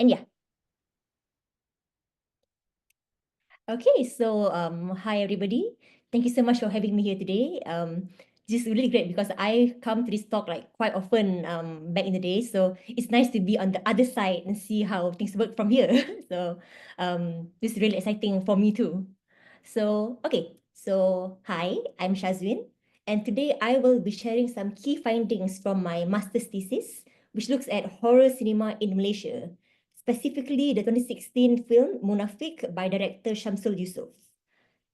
And yeah, okay, so hi everybody. Thank you so much for having me here today. This is really great because I come to this talk like quite often back in the day. So it's nice to be on the other side and see how things work from here. So this is really exciting for me too. So okay, so hi, I'm Syazween, and today I will be sharing some key findings from my master's thesis, which looks at horror cinema in Malaysia, specifically the 2016 film Munafik by director Shamsul Yusof.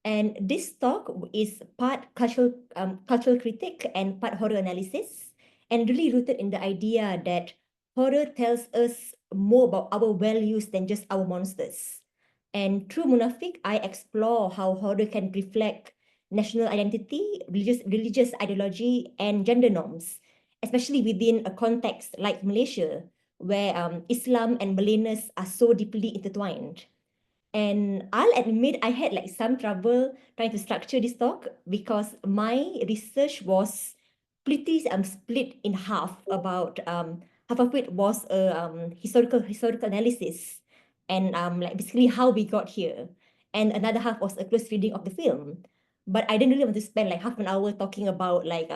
And this talk is part cultural critic and part horror analysis, and really rooted in the idea that horror tells us more about our values than just our monsters. And through Munafik, I explore how horror can reflect national identity, religious ideology, and gender norms, especially within a context like Malaysia, where Islam and Malayness are so deeply intertwined. And I'll admit I had like some trouble trying to structure this talk because my research was pretty split in half. About half of it was a historical analysis and like basically how we got here, and another half was a close reading of the film. But I didn't really want to spend like half an hour talking about like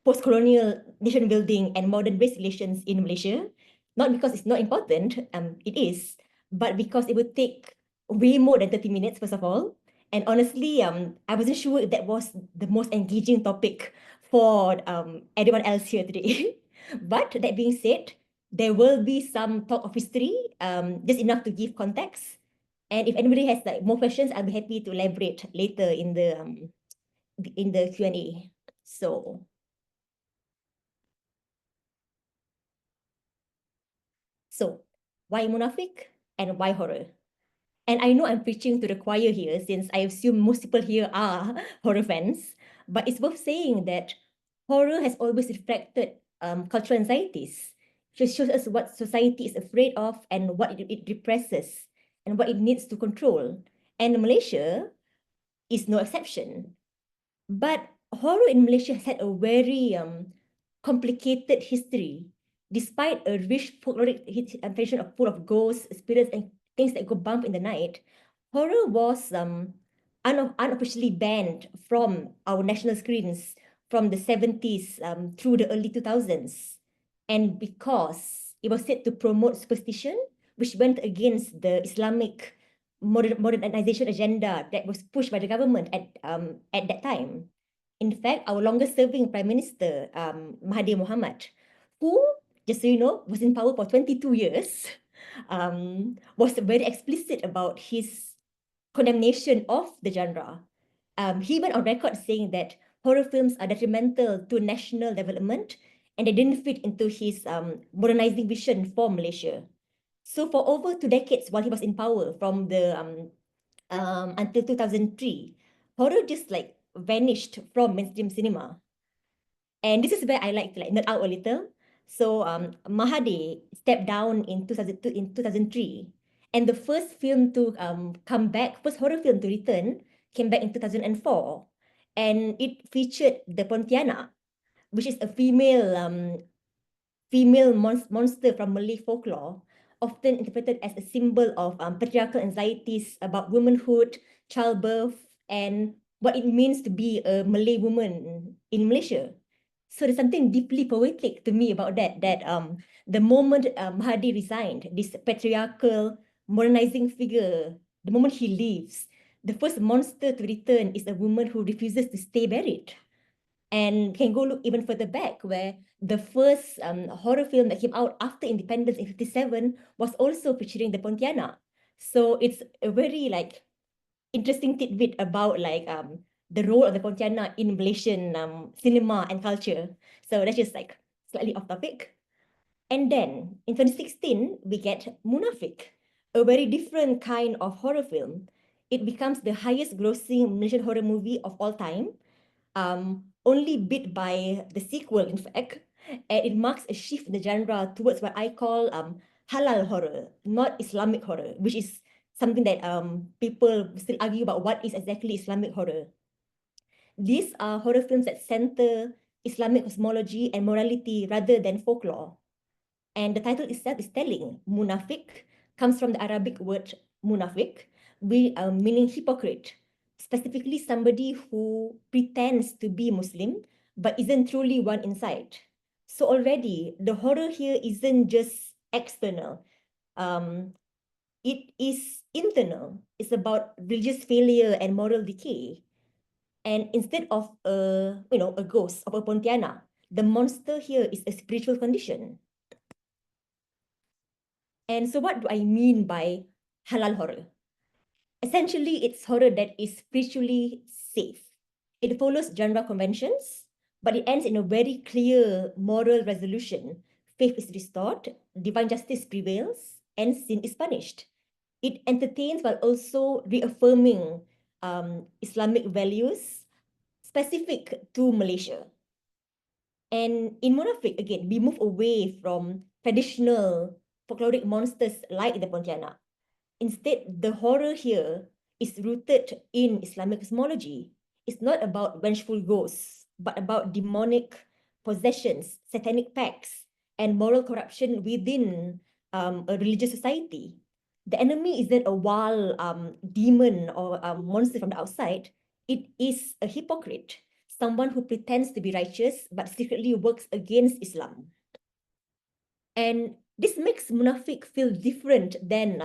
post-colonial nation building and modern race relations in Malaysia, not because it's not important, it is, but because it would take way more than 30 minutes, first of all. And honestly, I wasn't sure if that was the most engaging topic for anyone else here today. But that being said, there will be some talk of history, just enough to give context. And if anybody has like more questions, I'll be happy to elaborate later in the Q&A. So So, why Munafik and why horror? And I know I'm preaching to the choir here since I assume most people here are horror fans, but it's worth saying that horror has always reflected cultural anxieties. It shows us what society is afraid of and what it represses and what it needs to control. And Malaysia is no exception. But horror in Malaysia has had a very complicated history. Despite a rich folkloric tradition of full of ghosts, spirits, and things that go bump in the night, horror was unofficially banned from our national screens from the 70s through the early 2000s. And because it was said to promote superstition, which went against the Islamic modernization agenda that was pushed by the government at that time. In fact, our longest serving Prime Minister, Mahathir Mohamad, who, just so you know, was in power for 22 years, was very explicit about his condemnation of the genre. He went on record saying that horror films are detrimental to national development and they didn't fit into his modernizing vision for Malaysia. So for over 2 decades while he was in power, from the until 2003, horror just like vanished from mainstream cinema. And this is where I like to like nerd out a little. So Mahathir stepped down in 2002, in 2003, and the first film to come back, first horror film to return, came back in 2004, and it featured the Pontianak, which is a female monster from Malay folklore, often interpreted as a symbol of patriarchal anxieties about womanhood, childbirth, and what it means to be a Malay woman in Malaysia. So there's something deeply poetic to me about that the moment Mahathir resigned, this patriarchal modernizing figure, the moment he leaves, the first monster to return is a woman who refuses to stay buried. And can go look even further back, where the first horror film that came out after independence in 57 was also featuring the Pontianak. So it's a very like interesting tidbit about like the role of the Pontianak in Malaysian cinema and culture. So that's just like slightly off topic. And then in 2016, we get Munafik, a very different kind of horror film. It becomes the highest grossing Malaysian horror movie of all time, only beat by the sequel, in fact. And it marks a shift in the genre towards what I call halal horror, not Islamic horror, which is something that people still argue about what is exactly Islamic horror. These are horror films that center Islamic cosmology and morality rather than folklore. And the title itself is telling. Munafik comes from the Arabic word munafik, meaning hypocrite, specifically somebody who pretends to be Muslim but isn't truly one inside. So already, the horror here isn't just external. Um, it is internal. It's about religious failure and moral decay. And instead of a ghost of a Pontiana, the monster here is a spiritual condition. And so what do I mean by halal horror? Essentially, it's horror that is spiritually safe. It follows genre conventions, but it ends in a very clear moral resolution. Faith is restored, divine justice prevails, and sin is punished. It entertains while also reaffirming Islamic values specific to Malaysia. And in Munafik, again, we move away from traditional folkloric monsters like the Pontianak. Instead, the horror here is rooted in Islamic cosmology. It's not about vengeful ghosts, but about demonic possessions, satanic pacts, and moral corruption within a religious society. The enemy isn't a wild demon or monster from the outside. It is a hypocrite, someone who pretends to be righteous but secretly works against Islam. And this makes Munafik feel different than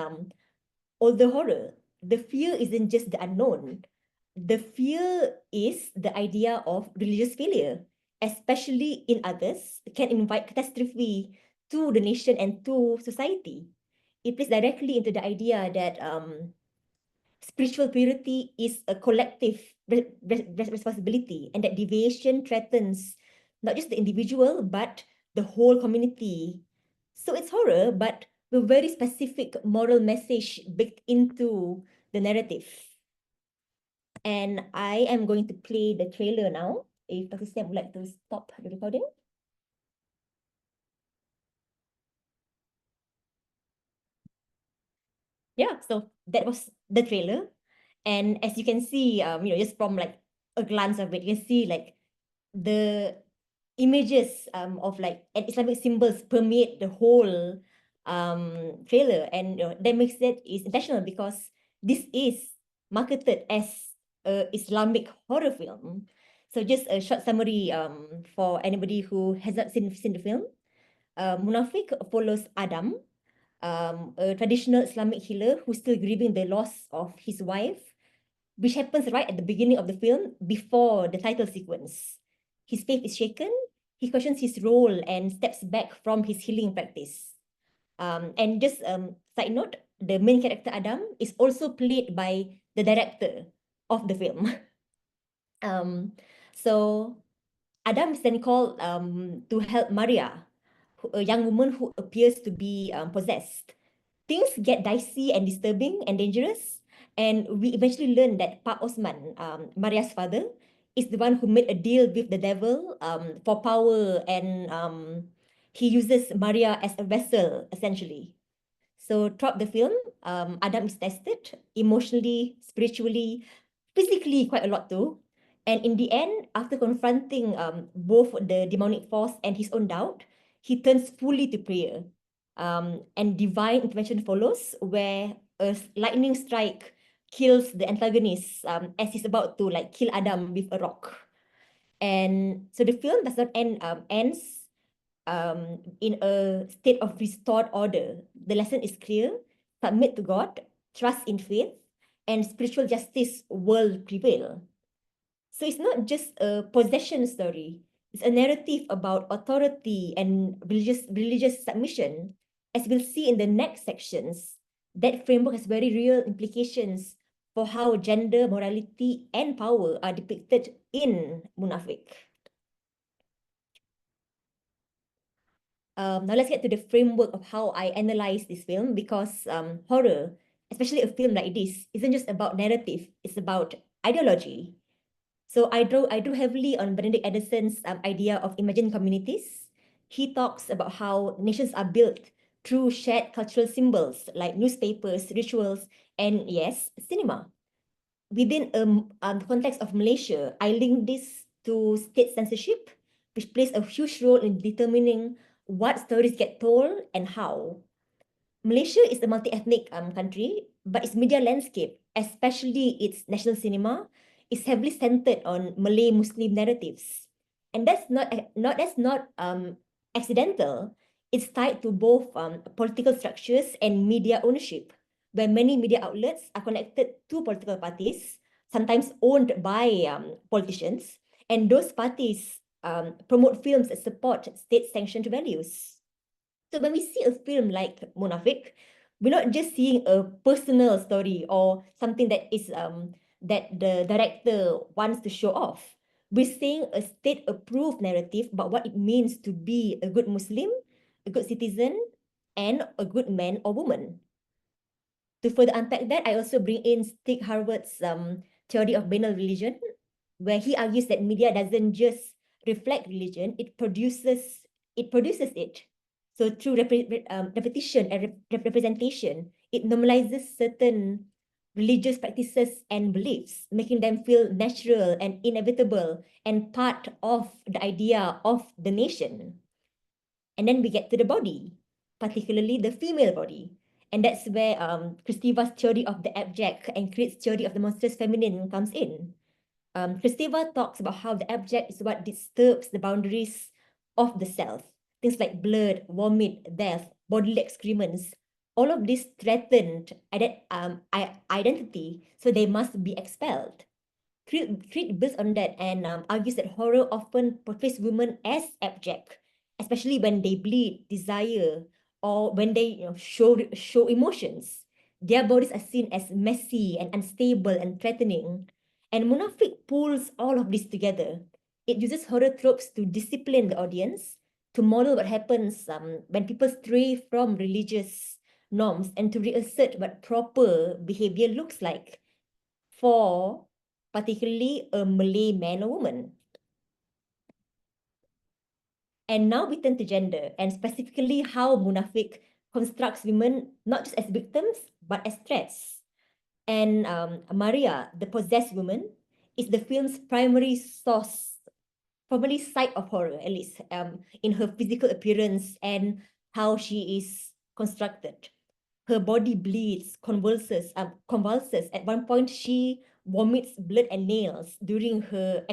all the horror. The fear isn't just the unknown. The fear is the idea of religious failure, especially in others, can invite catastrophe to the nation and to society. It plays directly into the idea that spiritual purity is a collective responsibility, and that deviation threatens not just the individual, but the whole community. So it's horror, but with very specific moral message baked into the narrative. And I am going to play the trailer now. If Dr. Sam would like to stop the recording. Yeah, so that was the trailer. And as you can see, just from like a glance of it, you can see like the images of like and Islamic symbols permeate the whole trailer, and that makes it is intentional because this is marketed as a Islamic horror film. So just a short summary for anybody who has not seen the film. Munafik follows Adam, a traditional Islamic healer who's still grieving the loss of his wife, which happens right at the beginning of the film before the title sequence. His faith is shaken, he questions his role and steps back from his healing practice. And just side note, the main character Adam is also played by the director of the film. um, so Adam is then called to help Maria, a young woman who appears to be possessed. Things get dicey and disturbing and dangerous, and we eventually learn that Pa Osman, Maria's father, is the one who made a deal with the devil for power, and he uses Maria as a vessel, essentially. So throughout the film, Adam is tested emotionally, spiritually, physically quite a lot too. And in the end, after confronting both the demonic force and his own doubt, he turns fully to prayer. And divine intervention follows, where a lightning strike kills the antagonist as he's about to like kill Adam with a rock. And so the film does not ends in a state of restored order. The lesson is clear: submit to God, trust in faith, and spiritual justice will prevail. So it's not just a possession story. It's a narrative about authority and religious submission. As we'll see in the next sections, that framework has very real implications for how gender, morality, and power are depicted in Munafik. Now let's get to the framework of how I analyze this film, because horror, especially a film like this, isn't just about narrative, it's about ideology. So I drew heavily on Benedict Anderson's idea of imagined communities. He talks about how nations are built through shared cultural symbols like newspapers, rituals, and yes, cinema. Within the context of Malaysia, I link this to state censorship, which plays a huge role in determining what stories get told, and how. Malaysia is a multi-ethnic country, but its media landscape, especially its national cinema, is heavily centered on Malay Muslim narratives. And that's not accidental. It's tied to both political structures and media ownership, where many media outlets are connected to political parties, sometimes owned by politicians, and those parties promote films that support state-sanctioned values. So when we see a film like Munafik, we're not just seeing a personal story or something that is that the director wants to show off. We're seeing a state-approved narrative about what it means to be a good Muslim, a good citizen, and a good man or woman. To further unpack that, I also bring in Stig Harvard's theory of banal religion, where he argues that media doesn't just reflect religion, it produces it. So through repetition and representation, it normalizes certain religious practices and beliefs, making them feel natural and inevitable and part of the idea of the nation. And then we get to the body, particularly the female body. And that's where Christeva's theory of the abject and Creed's theory of the monstrous feminine comes in. Christeva talks about how the abject is what disturbs the boundaries of the self. Things like blood, vomit, death, bodily excrements, all of this threatened identity, so they must be expelled. Creed builds on that and argues that horror often portrays women as abject, especially when they bleed, desire, or when they show emotions. Their bodies are seen as messy and unstable and threatening. And Munafik pulls all of this together. It uses horror tropes to discipline the audience, to model what happens when people stray from religious norms, and to reassert what proper behavior looks like for particularly a Malay man or woman. And now we turn to gender, and specifically how Munafik constructs women not just as victims, but as threats. And Maria, the possessed woman, is the film's primary site of horror, at least in her physical appearance and how she is constructed. Her body bleeds, convulses. At one point, she vomits blood and nails during her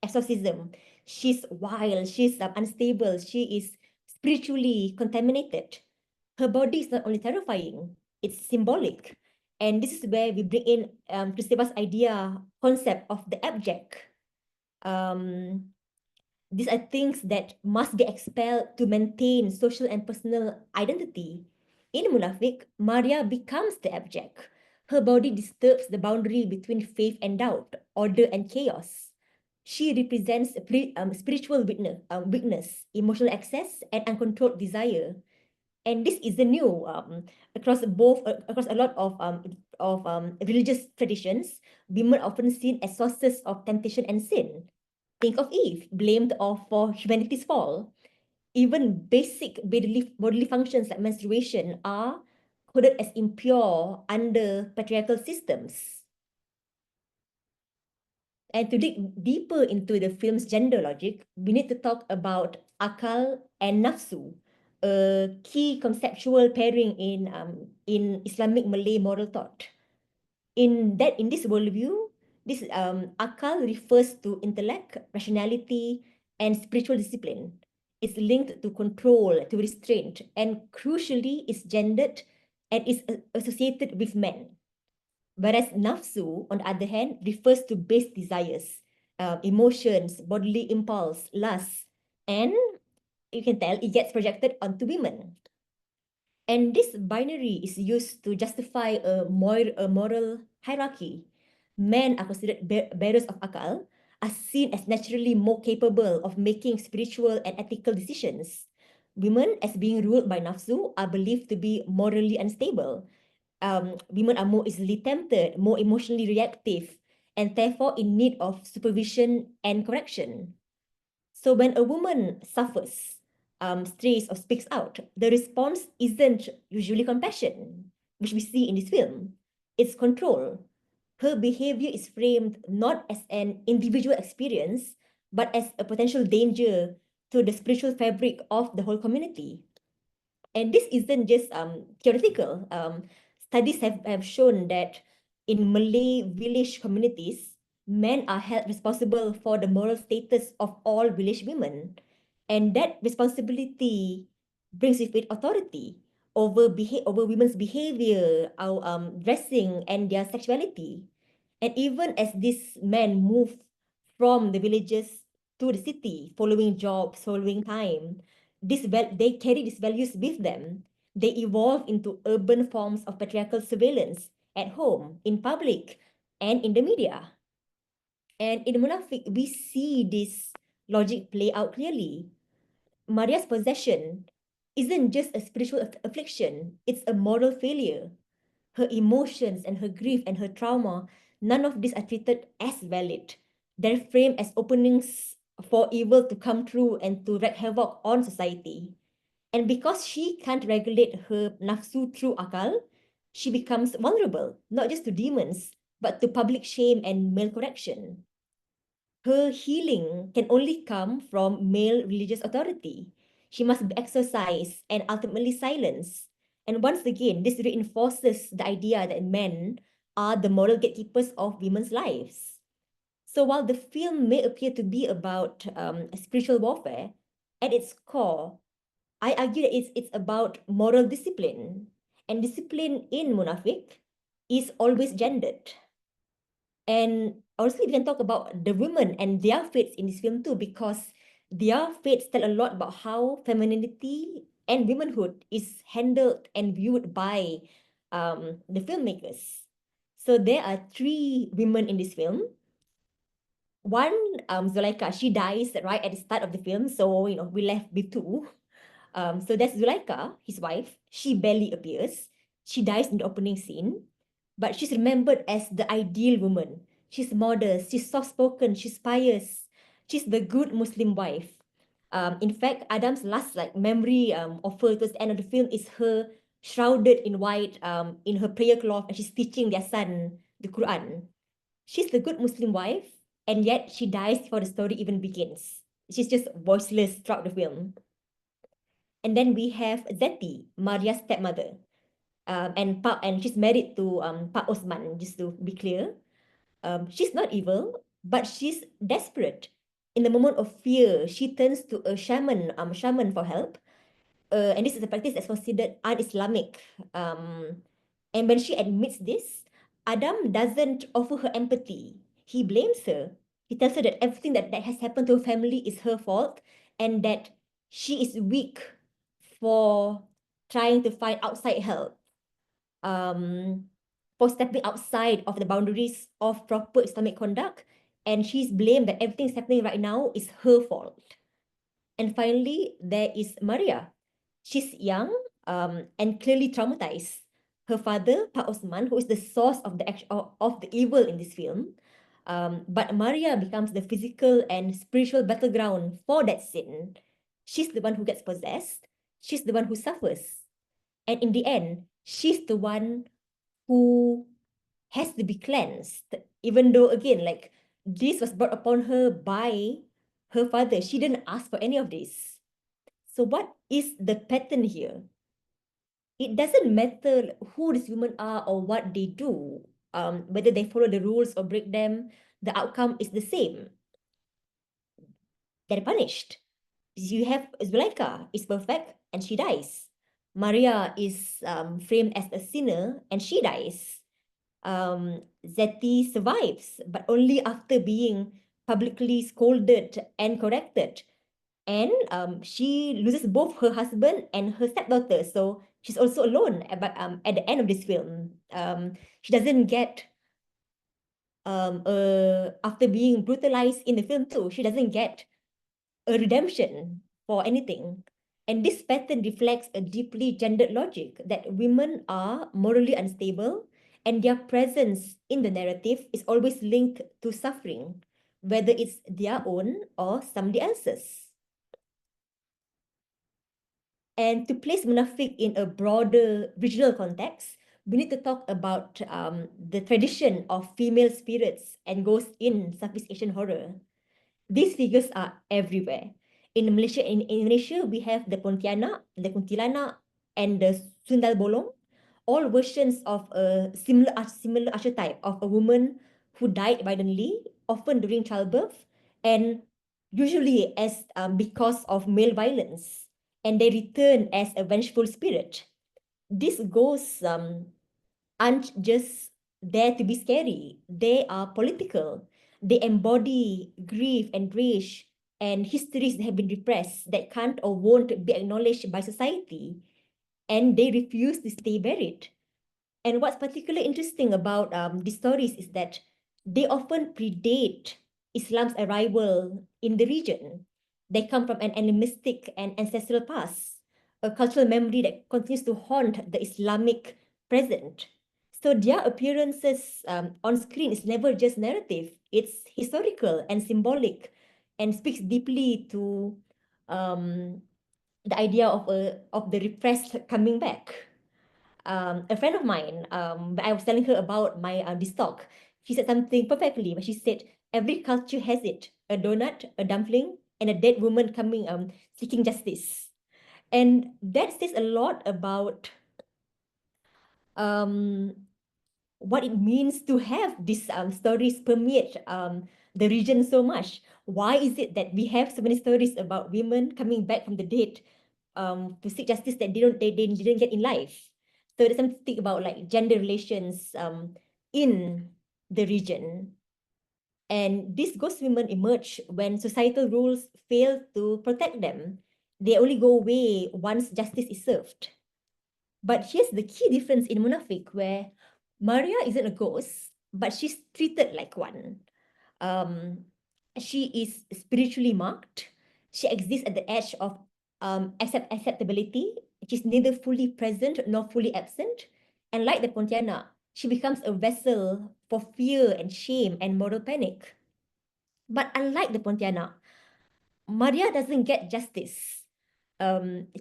exorcism. She's wild. She's unstable. She is spiritually contaminated. Her body is not only terrifying; it's symbolic. And this is where we bring in Christeva's concept of the abject. These are things that must be expelled to maintain social and personal identity. In Munafik, Maria becomes the abject. Her body disturbs the boundary between faith and doubt, order and chaos. She represents spiritual weakness, emotional excess, and uncontrolled desire. And this isn't new. Across a lot of religious traditions, women are often seen as sources of temptation and sin. Think of Eve, blamed for humanity's fall. Even basic bodily functions like menstruation are coded as impure under patriarchal systems. And to dig deeper into the film's gender logic, we need to talk about akal and nafsu, a key conceptual pairing in Islamic Malay moral thought. In this worldview, this akal refers to intellect, rationality, and spiritual discipline. It's linked to control, to restraint, and crucially is gendered and is associated with men. Whereas nafsu, on the other hand, refers to base desires, emotions, bodily impulse, lust, and you can tell it gets projected onto women. And this binary is used to justify a moral hierarchy. Men are considered bearers of akal, are seen as naturally more capable of making spiritual and ethical decisions. Women, as being ruled by nafsu, are believed to be morally unstable. Women are more easily tempted, more emotionally reactive, and therefore in need of supervision and correction. So when a woman suffers, strays or speaks out, the response isn't usually compassion, which we see in this film. It's control. Her behavior is framed not as an individual experience, but as a potential danger to the spiritual fabric of the whole community. And this isn't just theoretical. Studies have shown that in Malay village communities, men are held responsible for the moral status of all village women. And that responsibility brings with it authority over women's behavior, our dressing, and their sexuality. And even as these men move from the villages to the city, following jobs, following time, they carry these values with them. They evolve into urban forms of patriarchal surveillance at home, in public, and in the media. And in Munafik, we see this logic play out clearly. Maria's possession isn't just a spiritual affliction, it's a moral failure. Her emotions and her grief and her trauma, none of these are treated as valid. They're framed as openings for evil to come true and to wreak havoc on society. And because she can't regulate her nafsu through akal, she becomes vulnerable, not just to demons, but to public shame and male correction. Her healing can only come from male religious authority. She must be exorcised and ultimately silenced. And once again, this reinforces the idea that men are the moral gatekeepers of women's lives. So while the film may appear to be about spiritual warfare, at its core, I argue that it's about moral discipline. And discipline in Munafik is always gendered. And honestly, we can talk about the women and their fates in this film too, because their fates tell a lot about how femininity and womanhood is handled and viewed by the filmmakers. So there are three women in this film. One, Zulaika, she dies right at the start of the film, so we left with two. So that's Zulaika, his wife. She barely appears. She dies in the opening scene, but she's remembered as the ideal woman. She's modest, she's soft-spoken, she's pious. She's the good Muslim wife. In fact, Adam's last memory of her towards the end of the film is her shrouded in white in her prayer cloth, and she's teaching their son the Quran. She's the good Muslim wife, and yet she dies before the story even begins. She's just voiceless throughout the film. And then we have Zeti, Maria's stepmother. And she's married to Pak Osman, just to be clear. She's not evil, but she's desperate. In the moment of fear, she turns to a shaman for help. And this is a practice that's considered un-Islamic. And when she admits this, Adam doesn't offer her empathy. He blames her. He tells her that everything that has happened to her family is her fault, and that she is weak for trying to find outside help, for stepping outside of the boundaries of proper Islamic conduct. And she's blamed that everything's happening right now is her fault. And finally, there is Maria. She's young and clearly traumatized. Her father, Pa Osman, who is the source of the evil in this film, but Maria becomes the physical and spiritual battleground for that sin. She's the one who gets possessed. She's the one who suffers. And in the end, she's the one who has to be cleansed, even though, again, this was brought upon her by her father. She didn't ask for any of this. So what is the pattern here? It doesn't matter who these women are or what they do, whether they follow the rules or break them, the outcome is the same. They're punished. You have Zuleika is perfect and she dies. Maria is framed as a sinner and she dies. Zeti survives, but only after being publicly scolded and corrected. And she loses both her husband and her stepdaughter, so she's also alone. But at the end of this film, she doesn't get after being brutalized in the film too. She doesn't get a redemption for anything. And this pattern reflects a deeply gendered logic that women are morally unstable and their presence in the narrative is always linked to suffering, whether it's their own or somebody else's. And to place Munafik in a broader regional context, we need to talk about the tradition of female spirits and ghosts in Southeast Asian horror. These figures are everywhere. In Malaysia, we have the Pontianak, the Kuntilanak, and the Sundal Bolong, all versions of a similar archetype of a woman who died violently, often during childbirth, and usually as because of male violence, and they return as a vengeful spirit. These ghosts aren't just there to be scary. They are political. They embody grief and rage and histories that have been repressed that can't or won't be acknowledged by society. And they refuse to stay buried. And what's particularly interesting about these stories is that they often predate Islam's arrival in the region. They come from an animistic and ancestral past, a cultural memory that continues to haunt the Islamic present. So their appearances on screen is never just narrative, it's historical and symbolic and speaks deeply to um, the idea of the repressed coming back. A friend of mine, I was telling her about my this talk. She said something perfectly, but she said every culture has it: a donut, a dumpling, and a dead woman coming seeking justice. And that says a lot about um, what it means to have these stories permeate the region so much. Why is it that we have so many stories about women coming back from the dead to seek justice that they didn't get in life? So there's something to think about, like gender relations in the region. And these ghost women emerge when societal rules fail to protect them. They only go away once justice is served. But here's the key difference in Munafik, where Maria isn't a ghost, but she's treated like one. Um, she is spiritually marked. She exists at the edge of acceptability. She's neither fully present nor fully absent. And like the Pontianak, she becomes a vessel for fear and shame and moral panic. But unlike the Pontianak, Maria doesn't get justice.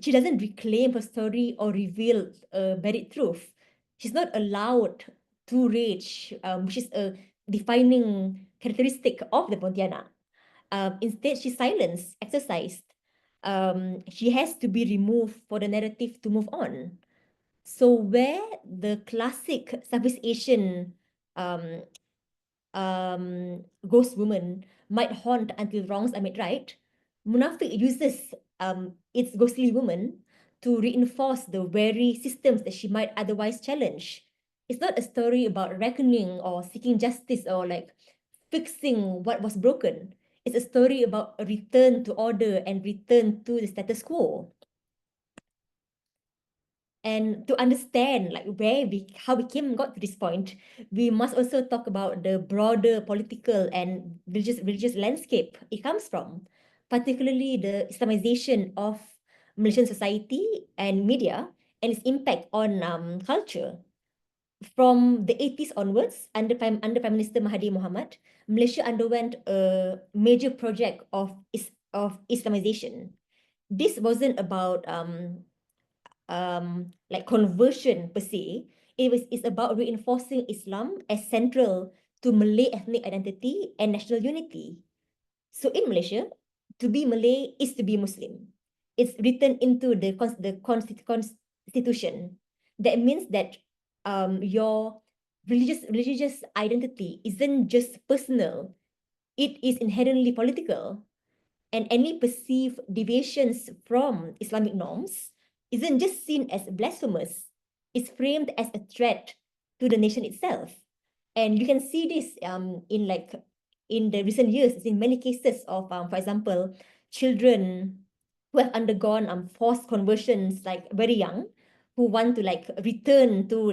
She doesn't reclaim her story or reveal a buried truth. She's not allowed to rage, which is a defining characteristic of the Pontianak. Instead, she's silenced, exercised. She has to be removed for the narrative to move on. So where the classic Southeast Asian um, ghost woman might haunt until wrongs are made right, Munafik uses its ghostly woman to reinforce the very systems that she might otherwise challenge. It's not a story about reckoning or seeking justice or like fixing what was broken. It's a story about a return to order and return to the status quo. And to understand like how we got to this point, we must also talk about the broader political and religious landscape it comes from, particularly the Islamization of Malaysian society and media and its impact on culture. From the 80s onwards, under Prime Minister Mahathir Mohamad, Malaysia underwent a major project of Islamization. This wasn't about like conversion per se. It's about reinforcing Islam as central to Malay ethnic identity and national unity. So in Malaysia, to be Malay is to be Muslim. It's written into constitution. That means that your religious identity isn't just personal; it is inherently political, and any perceived deviations from Islamic norms isn't just seen as blasphemous, it's framed as a threat to the nation itself. And you can see this in the recent years, in many cases of, for example, children who have undergone forced conversions like very young, who want to like return to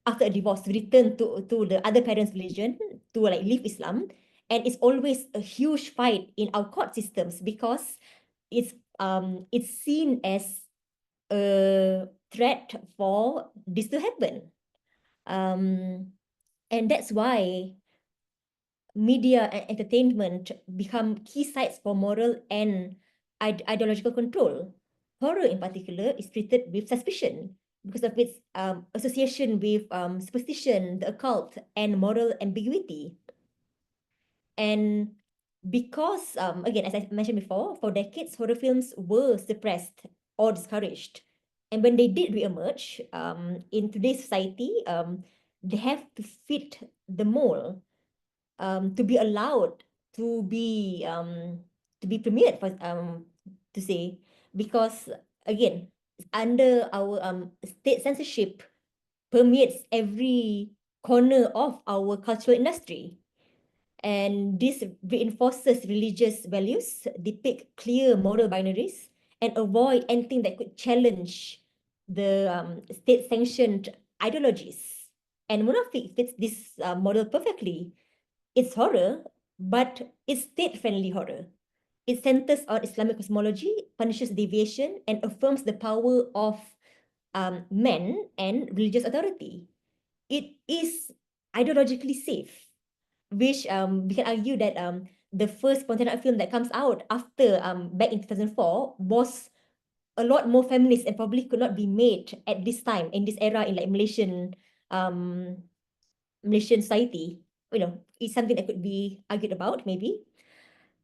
after a divorce, return to the other parents' religion to like leave Islam. And it's always a huge fight in our court systems because it's seen as a threat for this to happen. And that's why media and entertainment become key sites for moral and ideological control. Horror, in particular, is treated with suspicion because of its association with superstition, the occult, and moral ambiguity. And because, again, as I mentioned before, for decades, horror films were suppressed or discouraged. And when they did reemerge in today's society, they have to fit the mold, to be allowed to be premiered, for to say, because again, under our state censorship permeates every corner of our cultural industry. And this reinforces religious values, depict clear moral binaries, and avoid anything that could challenge the state-sanctioned ideologies. And Munafik fits this model perfectly. It's horror, but it's state-friendly horror. It centers on Islamic cosmology, punishes deviation, and affirms the power of men and religious authority. It is ideologically safe, which we can argue that the first Pontianak film that comes out after back in 2004 was a lot more feminist and probably could not be made at this time in this era in like um Malaysian society. You know, it's something that could be argued about maybe.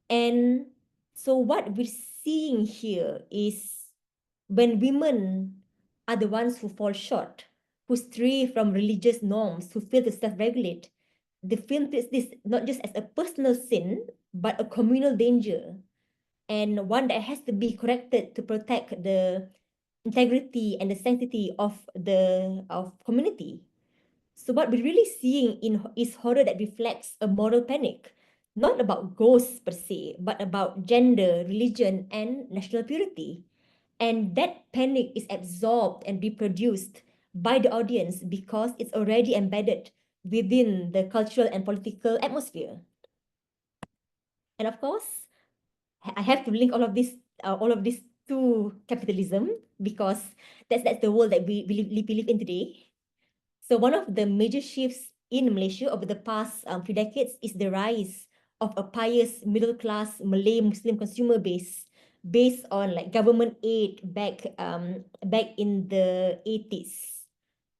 And so what we're seeing here is when women are the ones who fall short, who stray from religious norms, who fail to self-regulate, the film treats this not just as a personal sin, but a communal danger, and one that has to be corrected to protect the integrity and the sanctity of the community. So what we're really seeing in is horror that reflects a moral panic, not about ghosts per se, but about gender, religion, and national purity. And that panic is absorbed and reproduced by the audience because it's already embedded within the cultural and political atmosphere. And of course, I have to link all of this to capitalism, because that's the world that we believe in today. So one of the major shifts in Malaysia over the past few decades is the rise of a pious middle class Malay Muslim consumer base based on like government aid back in the 80s.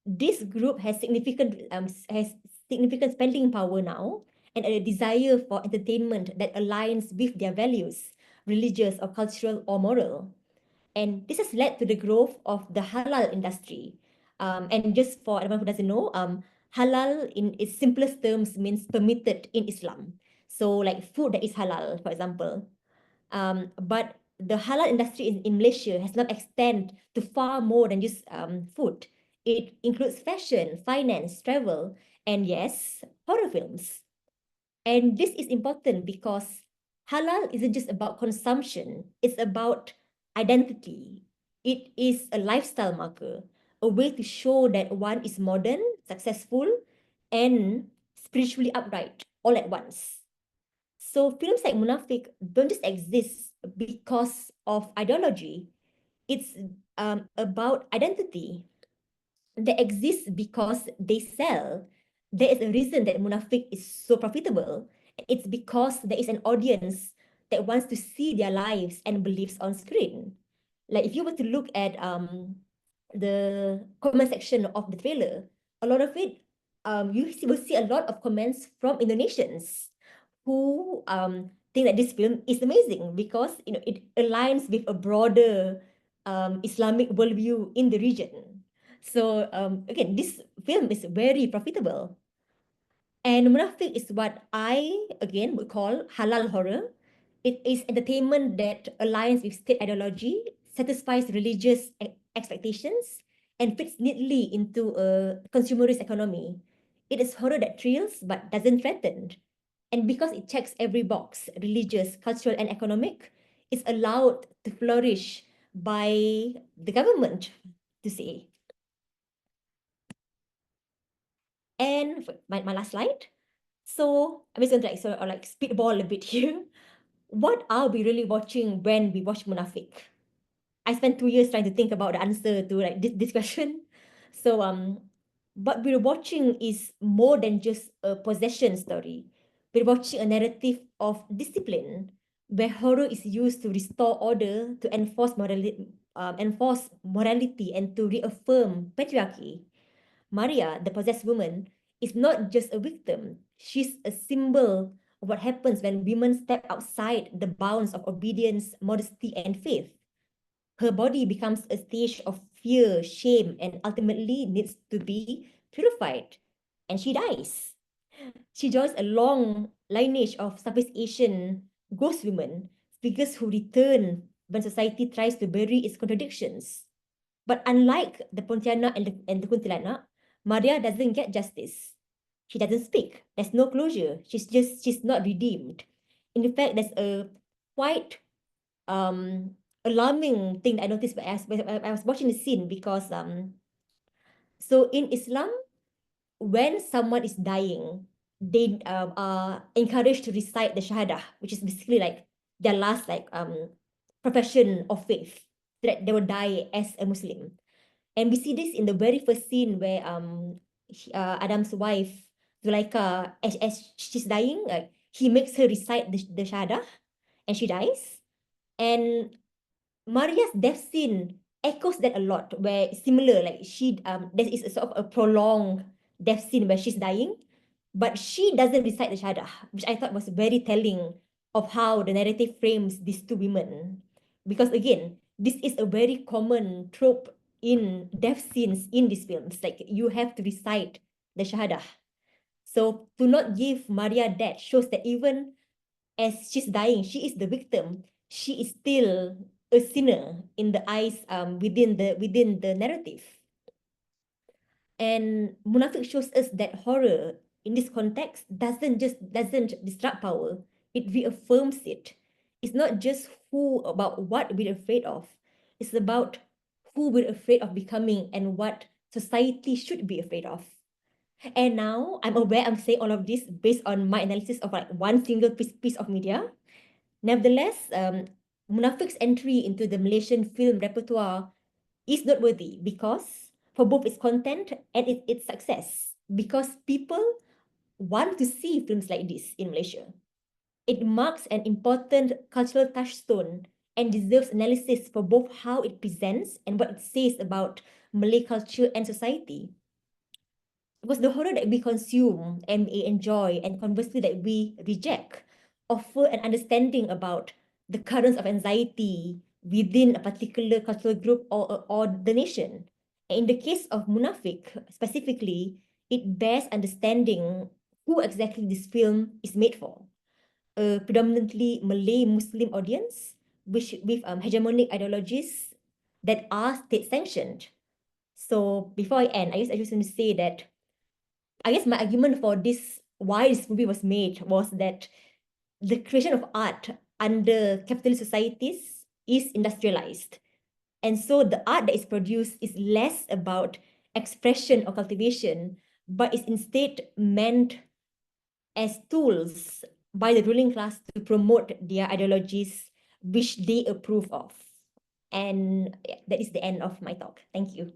This group has significant spending power now, and a desire for entertainment that aligns with their values, religious or cultural or moral. And this has led to the growth of the halal industry. And just for anyone who doesn't know, halal in its simplest terms means permitted in Islam. So like food that is halal, for example. But the halal industry in Malaysia has now extended to far more than just food. It includes fashion, finance, travel, and yes, horror films. And this is important because halal isn't just about consumption, it's about identity. It is a lifestyle marker, a way to show that one is modern, successful, and spiritually upright all at once. So films like Munafik don't just exist because of ideology. It's about identity. They exist because they sell. There is a reason that Munafik is so profitable. It's because there is an audience that wants to see their lives and beliefs on screen. Like if you were to look at the comment section of the trailer, a lot of it, will see a lot of comments from Indonesians who think that this film is amazing because it aligns with a broader Islamic worldview in the region. So again, this film is very profitable. And Munafik is what I, again, would call halal horror. It is entertainment that aligns with state ideology, satisfies religious expectations, and fits neatly into a consumerist economy. It is horror that thrills but doesn't threaten. And because it checks every box, religious, cultural, and economic, it's allowed to flourish by the government, to say. And for my last slide. So I'm just going to like speedball a bit here. What are we really watching when we watch Munafik? I spent 2 years trying to think about the answer to like this question. So what we're watching is more than just a possession story. We're watching a narrative of discipline, where horror is used to restore order, to enforce morality, and to reaffirm patriarchy. Maria, the possessed woman, is not just a victim. She's a symbol what happens when women step outside the bounds of obedience, modesty, and faith. Her body becomes a stage of fear, shame, and ultimately needs to be purified. And she dies. She joins a long lineage of Southeast Asian ghost women, figures who return when society tries to bury its contradictions. But unlike the Pontianak and the Kuntilanak, Maria doesn't get justice. She doesn't speak. There's no closure. She's not redeemed. In fact, there's a quite alarming thing that I noticed as I was watching the scene, because so in Islam, when someone is dying, they are encouraged to recite the Shahadah, which is basically like their last profession of faith, so that they will die as a Muslim. And we see this in the very first scene where Adam's wife Zulaika, as she's dying, he makes her recite the Shahadah, and she dies. And Maria's death scene echoes that a lot, where it's similar, like there is a sort of a prolonged death scene where she's dying, but she doesn't recite the Shahadah, which I thought was very telling of how the narrative frames these two women. Because again, this is a very common trope in death scenes in these films. Like, you have to recite the Shahadah. So to not give Maria that shows that even as she's dying, she is the victim. She is still a sinner in the eyes within the narrative. And Munafik shows us that horror in this context doesn't disrupt power, it reaffirms it. It's not just about what we're afraid of, it's about who we're afraid of becoming and what society should be afraid of. And now I'm aware I'm saying all of this based on my analysis of like one single piece of media. Nevertheless, Munafik's entry into the Malaysian film repertoire is noteworthy because for both its content and its success, because people want to see films like this in Malaysia. It marks an important cultural touchstone and deserves analysis for both how it presents and what it says about Malay culture and society. Because the horror that we consume and we enjoy, and conversely that we reject, offer an understanding about the currents of anxiety within a particular cultural group or the nation. In the case of Munafik specifically, it bears understanding who exactly this film is made for. A predominantly Malay Muslim audience, with hegemonic ideologies that are state sanctioned. So before I end, I just want to say that I guess my argument for this, why this movie was made, was that the creation of art under capitalist societies is industrialized. And so the art that is produced is less about expression or cultivation, but is instead meant as tools by the ruling class to promote their ideologies which they approve of. And that is the end of my talk. Thank you.